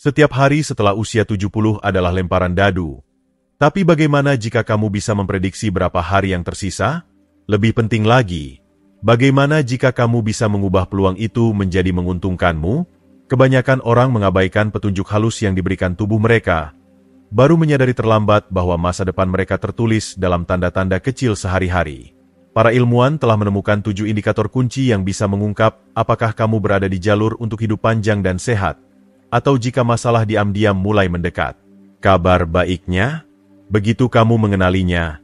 Setiap hari setelah usia 70 adalah lemparan dadu. Tapi bagaimana jika kamu bisa memprediksi berapa hari yang tersisa? Lebih penting lagi, bagaimana jika kamu bisa mengubah peluang itu menjadi menguntungkanmu? Kebanyakan orang mengabaikan petunjuk halus yang diberikan tubuh mereka, baru menyadari terlambat bahwa masa depan mereka tertulis dalam tanda-tanda kecil sehari-hari. Para ilmuwan telah menemukan 7 indikator kunci yang bisa mengungkap apakah kamu berada di jalur untuk hidup panjang dan sehat, atau jika masalah diam-diam mulai mendekat. Kabar baiknya, begitu kamu mengenalinya,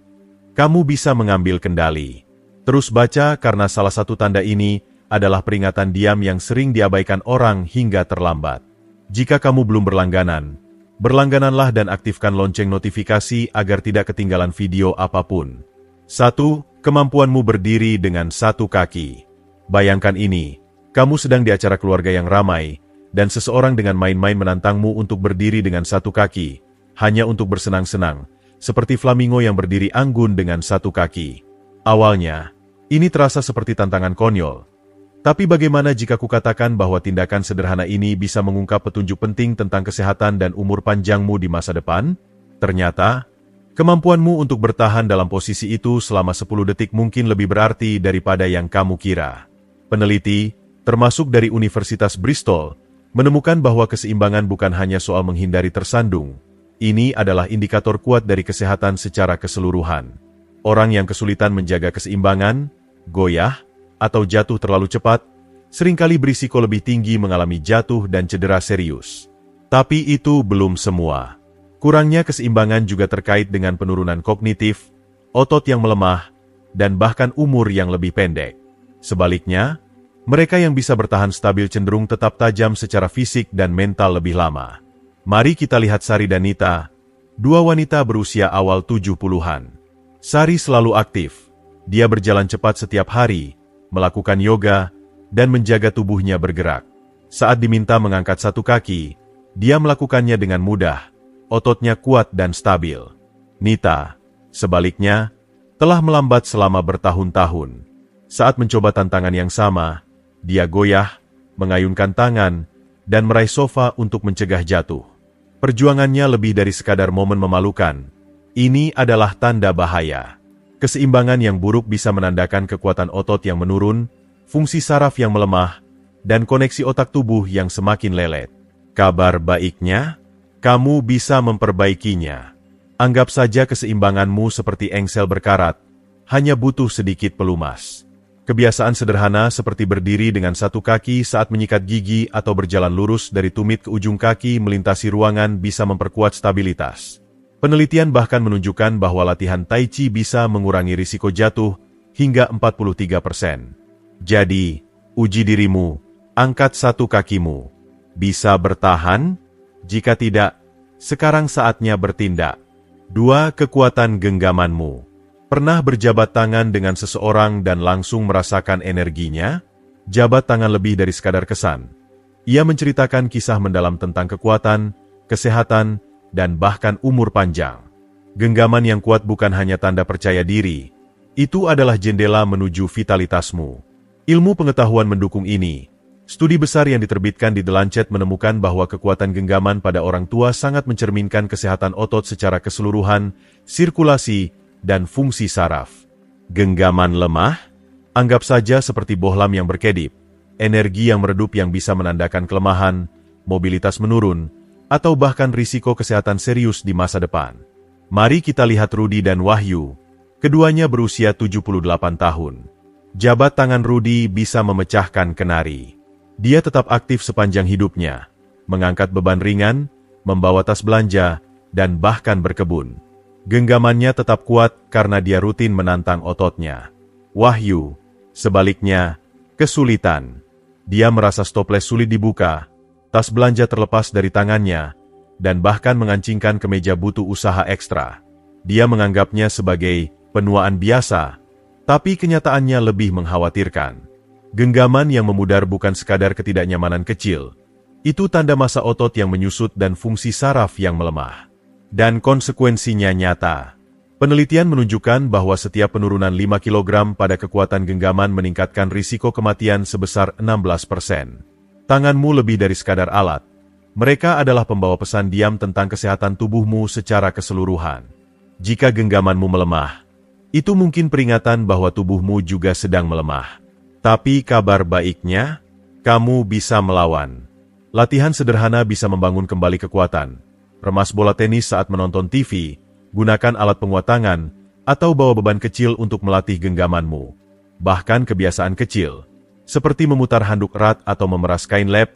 kamu bisa mengambil kendali. Terus baca karena salah satu tanda ini adalah peringatan diam yang sering diabaikan orang hingga terlambat. Jika kamu belum berlangganan, berlanggananlah dan aktifkan lonceng notifikasi agar tidak ketinggalan video apapun. 1. Kemampuanmu berdiri dengan satu kaki. Bayangkan ini, kamu sedang di acara keluarga yang ramai, dan seseorang dengan main-main menantangmu untuk berdiri dengan satu kaki, hanya untuk bersenang-senang, seperti flamingo yang berdiri anggun dengan satu kaki. Awalnya, ini terasa seperti tantangan konyol. Tapi bagaimana jika kukatakan bahwa tindakan sederhana ini bisa mengungkap petunjuk penting tentang kesehatan dan umur panjangmu di masa depan? Ternyata, kemampuanmu untuk bertahan dalam posisi itu selama 10 detik mungkin lebih berarti daripada yang kamu kira. Peneliti, termasuk dari Universitas Bristol, menemukan bahwa keseimbangan bukan hanya soal menghindari tersandung. Ini adalah indikator kuat dari kesehatan secara keseluruhan. Orang yang kesulitan menjaga keseimbangan, goyah, atau jatuh terlalu cepat, seringkali berisiko lebih tinggi mengalami jatuh dan cedera serius. Tapi itu belum semua. Kurangnya keseimbangan juga terkait dengan penurunan kognitif, otot yang melemah, dan bahkan umur yang lebih pendek. Sebaliknya, mereka yang bisa bertahan stabil cenderung tetap tajam secara fisik dan mental lebih lama. Mari kita lihat Sari dan Nita, 2 wanita berusia awal 70-an. Sari selalu aktif. Dia berjalan cepat setiap hari, melakukan yoga, dan menjaga tubuhnya bergerak. Saat diminta mengangkat satu kaki, dia melakukannya dengan mudah. Ototnya kuat dan stabil. Nita, sebaliknya, telah melambat selama bertahun-tahun. Saat mencoba tantangan yang sama, dia goyah, mengayunkan tangan, dan meraih sofa untuk mencegah jatuh. Perjuangannya lebih dari sekadar momen memalukan. Ini adalah tanda bahaya. Keseimbangan yang buruk bisa menandakan kekuatan otot yang menurun, fungsi saraf yang melemah, dan koneksi otak tubuh yang semakin lelet. Kabar baiknya, kamu bisa memperbaikinya. Anggap saja keseimbanganmu seperti engsel berkarat, hanya butuh sedikit pelumas. Kebiasaan sederhana seperti berdiri dengan satu kaki saat menyikat gigi atau berjalan lurus dari tumit ke ujung kaki melintasi ruangan bisa memperkuat stabilitas. Penelitian bahkan menunjukkan bahwa latihan Tai Chi bisa mengurangi risiko jatuh hingga 43%. Jadi, uji dirimu, angkat satu kakimu. Bisa bertahan? Jika tidak, sekarang saatnya bertindak. 2. Kekuatan genggamanmu. Pernah berjabat tangan dengan seseorang dan langsung merasakan energinya? Jabat tangan lebih dari sekadar kesan. Ia menceritakan kisah mendalam tentang kekuatan, kesehatan, dan bahkan umur panjang. Genggaman yang kuat bukan hanya tanda percaya diri, itu adalah jendela menuju vitalitasmu. Ilmu pengetahuan mendukung ini. Studi besar yang diterbitkan di The Lancet menemukan bahwa kekuatan genggaman pada orang tua sangat mencerminkan kesehatan otot secara keseluruhan, sirkulasi, dan fungsi saraf. Genggaman lemah? Anggap saja seperti bohlam yang berkedip, energi yang meredup yang bisa menandakan kelemahan, mobilitas menurun, atau bahkan risiko kesehatan serius di masa depan. Mari kita lihat Rudy dan Wahyu. Keduanya berusia 78 tahun. Jabat tangan Rudy bisa memecahkan kenari. Dia tetap aktif sepanjang hidupnya, mengangkat beban ringan, membawa tas belanja, dan bahkan berkebun. Genggamannya tetap kuat karena dia rutin menantang ototnya. Wahyu, sebaliknya, kesulitan. Dia merasa stoples sulit dibuka, tas belanja terlepas dari tangannya, dan bahkan mengancingkan kemeja butuh usaha ekstra. Dia menganggapnya sebagai penuaan biasa, tapi kenyataannya lebih mengkhawatirkan. Genggaman yang memudar bukan sekadar ketidaknyamanan kecil. Itu tanda masa otot yang menyusut dan fungsi saraf yang melemah. Dan konsekuensinya nyata. Penelitian menunjukkan bahwa setiap penurunan 5 kg pada kekuatan genggaman meningkatkan risiko kematian sebesar 16%. Tanganmu lebih dari sekadar alat. Mereka adalah pembawa pesan diam tentang kesehatan tubuhmu secara keseluruhan. Jika genggamanmu melemah, itu mungkin peringatan bahwa tubuhmu juga sedang melemah. Tapi kabar baiknya, kamu bisa melawan. Latihan sederhana bisa membangun kembali kekuatan. Remas bola tenis saat menonton TV, gunakan alat penguat tangan, atau bawa beban kecil untuk melatih genggamanmu. Bahkan kebiasaan kecil, seperti memutar handuk erat atau memeras kain lap,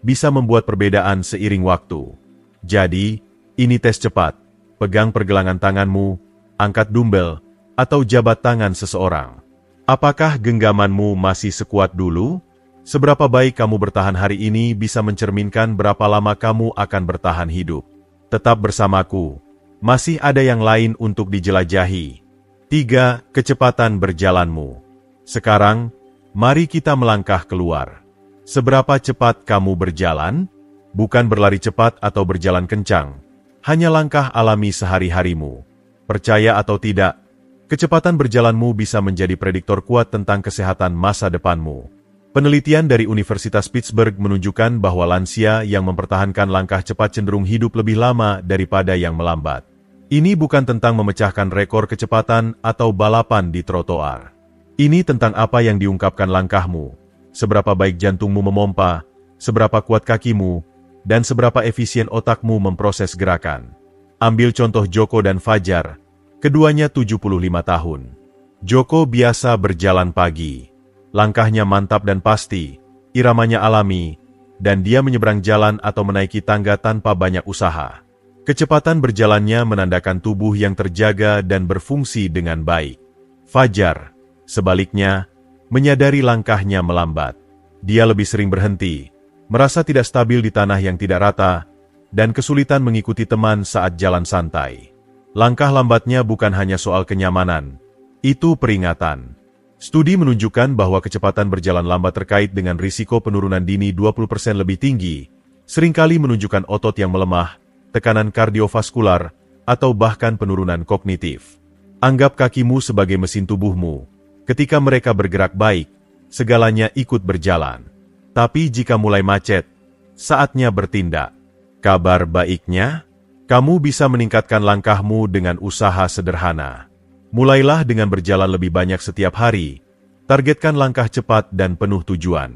bisa membuat perbedaan seiring waktu. Jadi, ini tes cepat. Pegang pergelangan tanganmu, angkat dumbbell, atau jabat tangan seseorang. Apakah genggamanmu masih sekuat dulu? Seberapa baik kamu bertahan hari ini bisa mencerminkan berapa lama kamu akan bertahan hidup. Tetap bersamaku. Masih ada yang lain untuk dijelajahi. 3. Kecepatan berjalanmu. Sekarang, mari kita melangkah keluar. Seberapa cepat kamu berjalan? Bukan berlari cepat atau berjalan kencang. Hanya langkah alami sehari-harimu. Percaya atau tidak, kecepatan berjalanmu bisa menjadi prediktor kuat tentang kesehatan masa depanmu. Penelitian dari Universitas Pittsburgh menunjukkan bahwa lansia yang mempertahankan langkah cepat cenderung hidup lebih lama daripada yang melambat. Ini bukan tentang memecahkan rekor kecepatan atau balapan di trotoar. Ini tentang apa yang diungkapkan langkahmu, seberapa baik jantungmu memompa, seberapa kuat kakimu, dan seberapa efisien otakmu memproses gerakan. Ambil contoh Joko dan Fajar, keduanya 75 tahun. Joko biasa berjalan pagi. Langkahnya mantap dan pasti, iramanya alami, dan dia menyeberang jalan atau menaiki tangga tanpa banyak usaha. Kecepatan berjalannya menandakan tubuh yang terjaga dan berfungsi dengan baik. Fajar, sebaliknya, menyadari langkahnya melambat. Dia lebih sering berhenti, merasa tidak stabil di tanah yang tidak rata, dan kesulitan mengikuti teman saat jalan santai. Langkah lambatnya bukan hanya soal kenyamanan, itu peringatan. Studi menunjukkan bahwa kecepatan berjalan lambat terkait dengan risiko penurunan dini 20% lebih tinggi, seringkali menunjukkan otot yang melemah, tekanan kardiovaskular, atau bahkan penurunan kognitif. Anggap kakimu sebagai mesin tubuhmu. Ketika mereka bergerak baik, segalanya ikut berjalan. Tapi jika mulai macet, saatnya bertindak. Kabar baiknya, kamu bisa meningkatkan langkahmu dengan usaha sederhana. Mulailah dengan berjalan lebih banyak setiap hari. Targetkan langkah cepat dan penuh tujuan.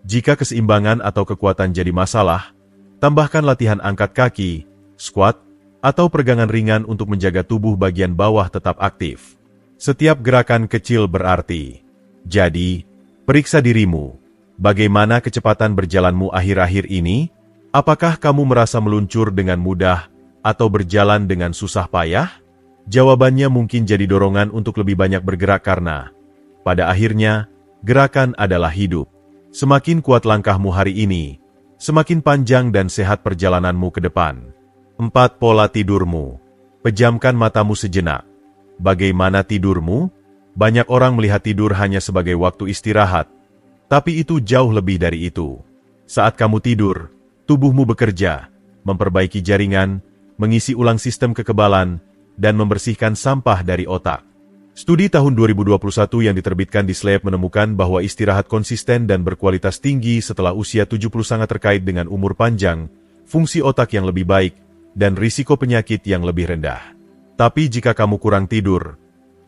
Jika keseimbangan atau kekuatan jadi masalah, tambahkan latihan angkat kaki, squat, atau peregangan ringan untuk menjaga tubuh bagian bawah tetap aktif. Setiap gerakan kecil berarti. Jadi, periksa dirimu. Bagaimana kecepatan berjalanmu akhir-akhir ini? Apakah kamu merasa meluncur dengan mudah atau berjalan dengan susah payah? Jawabannya mungkin jadi dorongan untuk lebih banyak bergerak karena, pada akhirnya, gerakan adalah hidup. Semakin kuat langkahmu hari ini, semakin panjang dan sehat perjalananmu ke depan. 4. Pola tidurmu. Pejamkan matamu sejenak. Bagaimana tidurmu? Banyak orang melihat tidur hanya sebagai waktu istirahat, tapi itu jauh lebih dari itu. Saat kamu tidur, tubuhmu bekerja, memperbaiki jaringan, mengisi ulang sistem kekebalan, dan membersihkan sampah dari otak. Studi tahun 2021 yang diterbitkan di Sleep menemukan bahwa istirahat konsisten dan berkualitas tinggi setelah usia 70 sangat terkait dengan umur panjang, fungsi otak yang lebih baik, dan risiko penyakit yang lebih rendah. Tapi jika kamu kurang tidur,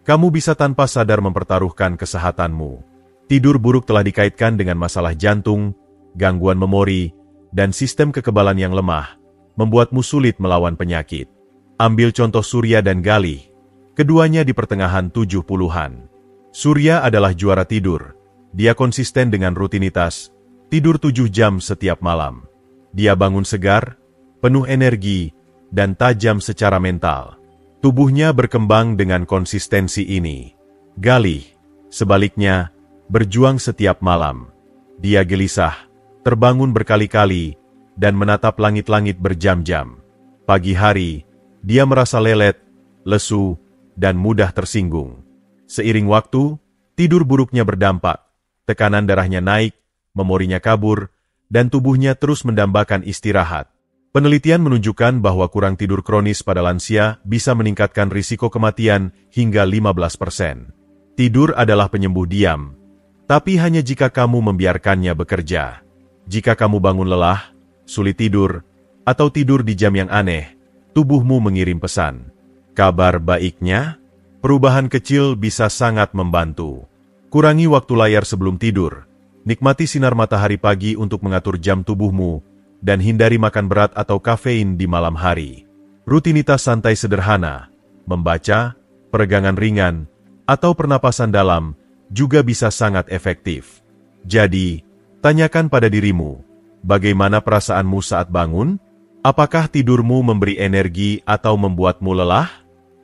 kamu bisa tanpa sadar mempertaruhkan kesehatanmu. Tidur buruk telah dikaitkan dengan masalah jantung, gangguan memori, dan sistem kekebalan yang lemah, membuatmu sulit melawan penyakit. Ambil contoh Surya dan Galih, keduanya di pertengahan 70-an. Surya adalah juara tidur. Dia konsisten dengan rutinitas, tidur 7 jam setiap malam. Dia bangun segar, penuh energi, dan tajam secara mental. Tubuhnya berkembang dengan konsistensi ini. Galih, sebaliknya, berjuang setiap malam. Dia gelisah, terbangun berkali-kali, dan menatap langit-langit berjam-jam. Pagi hari, dia merasa lelet, lesu, dan mudah tersinggung. Seiring waktu, tidur buruknya berdampak, tekanan darahnya naik, memorinya kabur, dan tubuhnya terus mendambakan istirahat. Penelitian menunjukkan bahwa kurang tidur kronis pada lansia bisa meningkatkan risiko kematian hingga 15%. Tidur adalah penyembuh diam, tapi hanya jika kamu membiarkannya bekerja. Jika kamu bangun lelah, sulit tidur, atau tidur di jam yang aneh, tubuhmu mengirim pesan. Kabar baiknya, perubahan kecil bisa sangat membantu. Kurangi waktu layar sebelum tidur. Nikmati sinar matahari pagi untuk mengatur jam tubuhmu, dan hindari makan berat atau kafein di malam hari. Rutinitas santai sederhana, membaca, peregangan ringan, atau pernapasan dalam juga bisa sangat efektif. Jadi, tanyakan pada dirimu, bagaimana perasaanmu saat bangun? Apakah tidurmu memberi energi atau membuatmu lelah?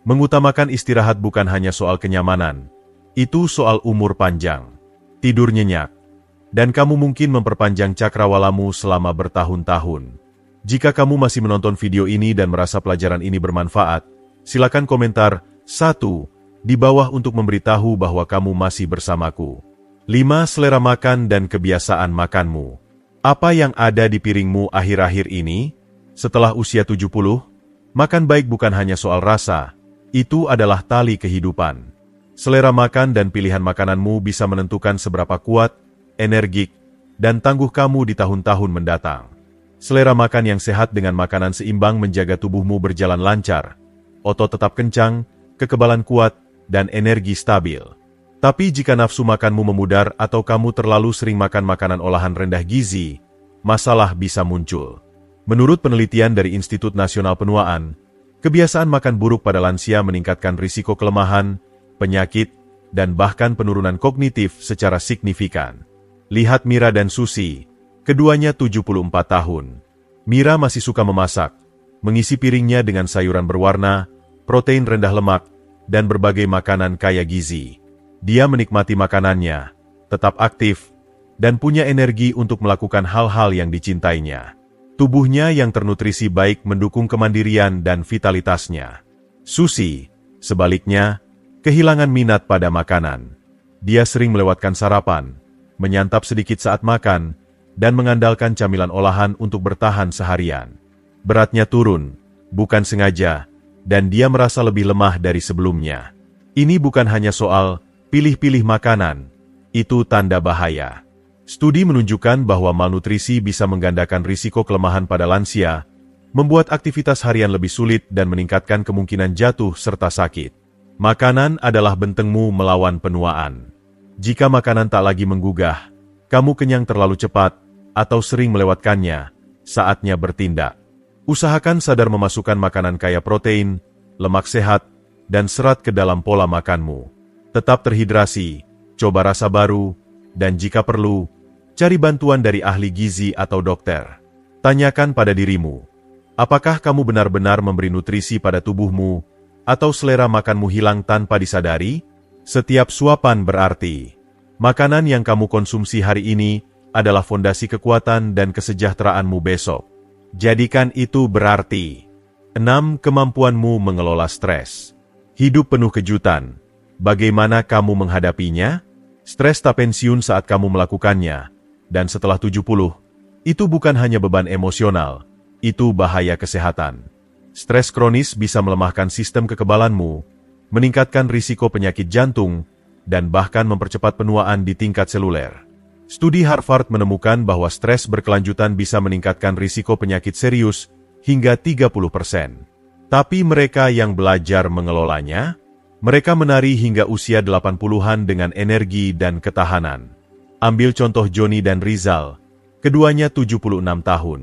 Mengutamakan istirahat bukan hanya soal kenyamanan, itu soal umur panjang, tidur nyenyak, dan kamu mungkin memperpanjang cakrawalamu selama bertahun-tahun. Jika kamu masih menonton video ini dan merasa pelajaran ini bermanfaat, silakan komentar 1 di bawah untuk memberitahu bahwa kamu masih bersamaku. 5. Selera makan dan kebiasaan makanmu. Apa yang ada di piringmu akhir-akhir ini? Setelah usia 70, makan baik bukan hanya soal rasa, itu adalah tali kehidupan. Selera makan dan pilihan makananmu bisa menentukan seberapa kuat, energik, dan tangguh kamu di tahun-tahun mendatang. Selera makan yang sehat dengan makanan seimbang menjaga tubuhmu berjalan lancar, otot tetap kencang, kekebalan kuat, dan energi stabil. Tapi jika nafsu makanmu memudar atau kamu terlalu sering makan makanan olahan rendah gizi, masalah bisa muncul. Menurut penelitian dari Institut Nasional Penuaan, kebiasaan makan buruk pada lansia meningkatkan risiko kelemahan, penyakit, dan bahkan penurunan kognitif secara signifikan. Lihat Mira dan Susi, keduanya 74 tahun. Mira masih suka memasak, mengisi piringnya dengan sayuran berwarna, protein rendah lemak, dan berbagai makanan kaya gizi. Dia menikmati makanannya, tetap aktif, dan punya energi untuk melakukan hal-hal yang dicintainya. Tubuhnya yang ternutrisi baik mendukung kemandirian dan vitalitasnya. Susi, sebaliknya, kehilangan minat pada makanan. Dia sering melewatkan sarapan, menyantap sedikit saat makan, dan mengandalkan camilan olahan untuk bertahan seharian. Beratnya turun, bukan sengaja, dan dia merasa lebih lemah dari sebelumnya. Ini bukan hanya soal pilih-pilih makanan, itu tanda bahaya. Studi menunjukkan bahwa malnutrisi bisa menggandakan risiko kelemahan pada lansia, membuat aktivitas harian lebih sulit dan meningkatkan kemungkinan jatuh serta sakit. Makanan adalah bentengmu melawan penuaan. Jika makanan tak lagi menggugah, kamu kenyang terlalu cepat, atau sering melewatkannya, saatnya bertindak. Usahakan sadar memasukkan makanan kaya protein, lemak sehat, dan serat ke dalam pola makanmu. Tetap terhidrasi, coba rasa baru, dan jika perlu, cari bantuan dari ahli gizi atau dokter. Tanyakan pada dirimu, apakah kamu benar-benar memberi nutrisi pada tubuhmu, atau selera makanmu hilang tanpa disadari? Setiap suapan berarti. Makanan yang kamu konsumsi hari ini adalah fondasi kekuatan dan kesejahteraanmu besok. Jadikan itu berarti. 6. Kemampuanmu mengelola stres. Hidup penuh kejutan. Bagaimana kamu menghadapinya? Stres tak pensiun saat kamu melakukannya. Dan setelah 70, itu bukan hanya beban emosional, itu bahaya kesehatan. Stres kronis bisa melemahkan sistem kekebalanmu, meningkatkan risiko penyakit jantung, dan bahkan mempercepat penuaan di tingkat seluler. Studi Harvard menemukan bahwa stres berkelanjutan bisa meningkatkan risiko penyakit serius hingga 30%. Tapi mereka yang belajar mengelolanya, mereka menari hingga usia 80-an dengan energi dan ketahanan. Ambil contoh Joni dan Rizal, keduanya 76 tahun.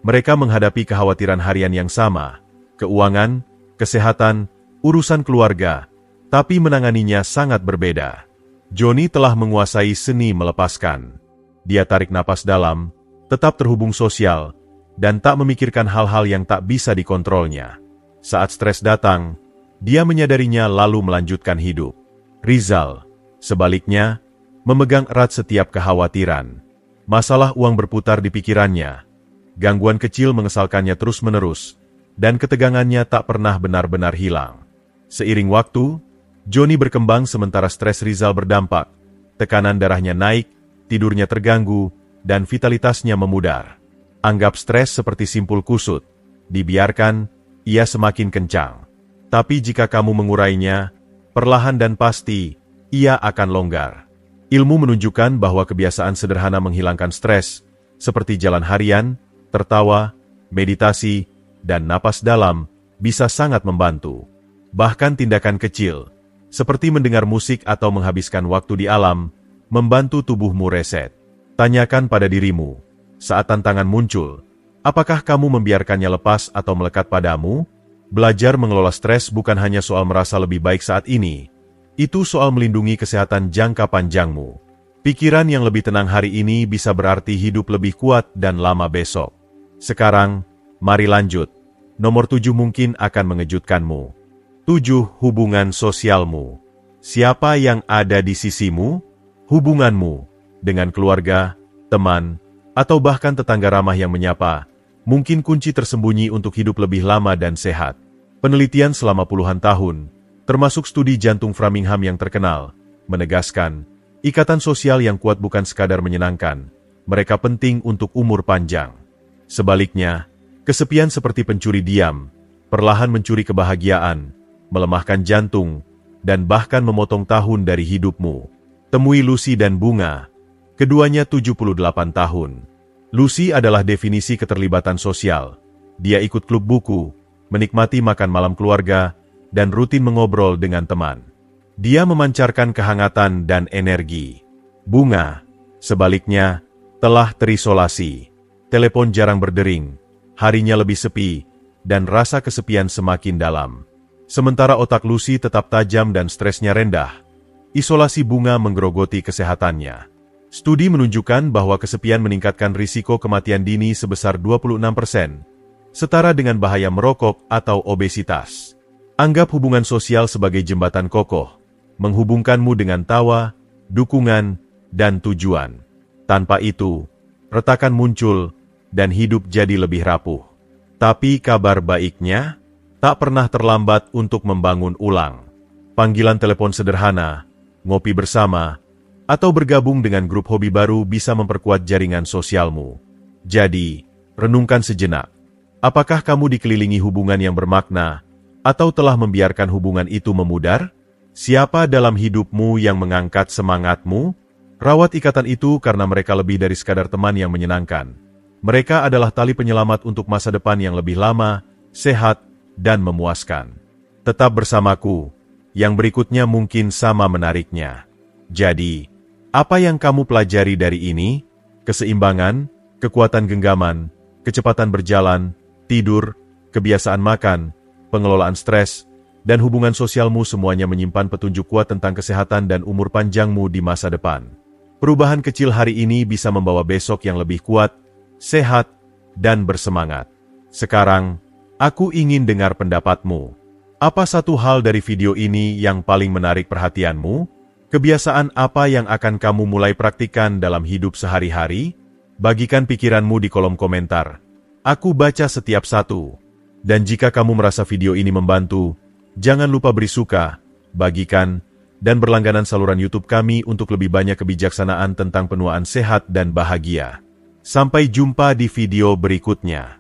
Mereka menghadapi kekhawatiran harian yang sama, keuangan, kesehatan, urusan keluarga, tapi menanganinya sangat berbeda. Joni telah menguasai seni melepaskan. Dia tarik napas dalam, tetap terhubung sosial, dan tak memikirkan hal-hal yang tak bisa dikontrolnya. Saat stres datang, dia menyadarinya lalu melanjutkan hidup. Rizal, sebaliknya, memegang erat setiap kekhawatiran. Masalah uang berputar di pikirannya. Gangguan kecil mengesalkannya terus-menerus, dan ketegangannya tak pernah benar-benar hilang. Seiring waktu, Joni berkembang sementara stres Rizal berdampak. Tekanan darahnya naik, tidurnya terganggu, dan vitalitasnya memudar. Anggap stres seperti simpul kusut. Dibiarkan, ia semakin kencang. Tapi jika kamu mengurainya, perlahan dan pasti, ia akan longgar. Ilmu menunjukkan bahwa kebiasaan sederhana menghilangkan stres, seperti jalan harian, tertawa, meditasi, dan napas dalam bisa sangat membantu. Bahkan tindakan kecil, seperti mendengar musik atau menghabiskan waktu di alam, membantu tubuhmu reset. Tanyakan pada dirimu, saat tantangan muncul, apakah kamu membiarkannya lepas atau melekat padamu? Belajar mengelola stres bukan hanya soal merasa lebih baik saat ini, itu soal melindungi kesehatan jangka panjangmu. Pikiran yang lebih tenang hari ini bisa berarti hidup lebih kuat dan lama besok. Sekarang, mari lanjut. Nomor 7 mungkin akan mengejutkanmu. 7. Hubungan sosialmu. Siapa yang ada di sisimu? Hubunganmu dengan keluarga, teman, atau bahkan tetangga ramah yang menyapa, mungkin kunci tersembunyi untuk hidup lebih lama dan sehat. Penelitian selama puluhan tahun, termasuk studi jantung Framingham yang terkenal, menegaskan, ikatan sosial yang kuat bukan sekadar menyenangkan, mereka penting untuk umur panjang. Sebaliknya, kesepian seperti pencuri diam, perlahan mencuri kebahagiaan, melemahkan jantung, dan bahkan memotong tahun dari hidupmu. Temui Lucy dan Bunga. Keduanya 78 tahun. Lucy adalah definisi keterlibatan sosial. Dia ikut klub buku, menikmati makan malam keluarga, dan rutin mengobrol dengan teman. Dia memancarkan kehangatan dan energi. Bunga, sebaliknya, telah terisolasi. Telepon jarang berdering, harinya lebih sepi, dan rasa kesepian semakin dalam. Sementara otak Lucy tetap tajam dan stresnya rendah, isolasi Bunga menggerogoti kesehatannya. Studi menunjukkan bahwa kesepian meningkatkan risiko kematian dini sebesar 26%, setara dengan bahaya merokok atau obesitas. Anggap hubungan sosial sebagai jembatan kokoh, menghubungkanmu dengan tawa, dukungan, dan tujuan. Tanpa itu, retakan muncul, dan hidup jadi lebih rapuh. Tapi kabar baiknya, tak pernah terlambat untuk membangun ulang. Panggilan telepon sederhana, ngopi bersama, atau bergabung dengan grup hobi baru bisa memperkuat jaringan sosialmu. Jadi, renungkan sejenak. Apakah kamu dikelilingi hubungan yang bermakna, atau telah membiarkan hubungan itu memudar? Siapa dalam hidupmu yang mengangkat semangatmu? Rawat ikatan itu karena mereka lebih dari sekadar teman yang menyenangkan. Mereka adalah tali penyelamat untuk masa depan yang lebih lama, sehat, dan memuaskan. Tetap bersamaku, yang berikutnya mungkin sama menariknya. Jadi, apa yang kamu pelajari dari ini? Keseimbangan, kekuatan genggaman, kecepatan berjalan, tidur, kebiasaan makan, pengelolaan stres, dan hubungan sosialmu semuanya menyimpan petunjuk kuat tentang kesehatan dan umur panjangmu di masa depan. Perubahan kecil hari ini bisa membawa besok yang lebih kuat, sehat, dan bersemangat. Sekarang, aku ingin dengar pendapatmu. Apa satu hal dari video ini yang paling menarik perhatianmu? Kebiasaan apa yang akan kamu mulai praktikkan dalam hidup sehari-hari? Bagikan pikiranmu di kolom komentar. Aku baca setiap satu. Dan jika kamu merasa video ini membantu, jangan lupa beri suka, bagikan, dan berlangganan saluran YouTube kami untuk lebih banyak kebijaksanaan tentang penuaan sehat dan bahagia. Sampai jumpa di video berikutnya.